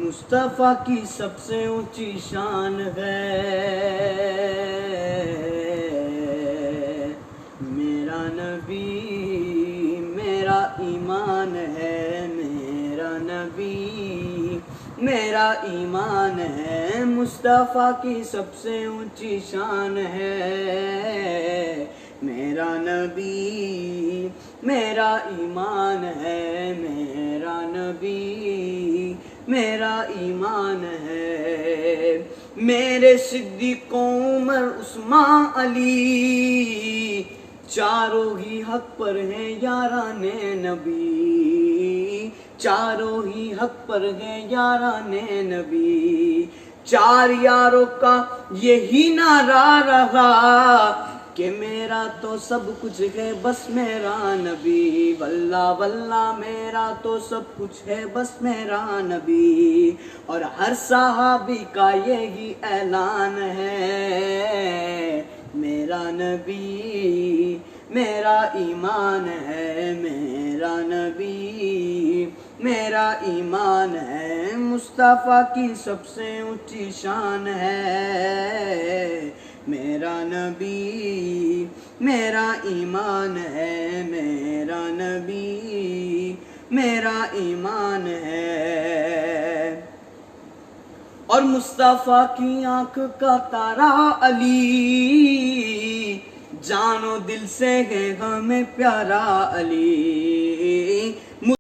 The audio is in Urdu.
مصطفیٰ کی سب سے اونچی شان ہے، میرا نبی میرا ایمان ہے، میرا نبی میرا ایمان ہے، مصطفیٰ کی سب سے اونچی شان ہے، میرا نبی میرا ایمان ہے، میرا نبی میرا ایمان ہے، میرے صدیق عمر عثمان علی چاروں ہی حق پر ہیں یاران نبی، چاروں ہی حق پر ہیں یاران نبی، چار یاروں کا یہی نعرہ رہا کہ میرا تو سب کچھ ہے بس میرا نبی، واللہ واللہ میرا تو سب کچھ ہے بس میرا نبی، اور ہر صحابی کا یہی اعلان ہے، میرا نبی میرا ایمان ہے، میرا نبی میرا ایمان ہے، مصطفیٰ کی سب سے اونچی شان ہے، میرا نبی میرا ایمان ہے، میرا نبی میرا ایمان ہے، اور مصطفیٰ کی آنکھ کا تارا علی جان و دل سے ہے ہمیں پیارا علی۔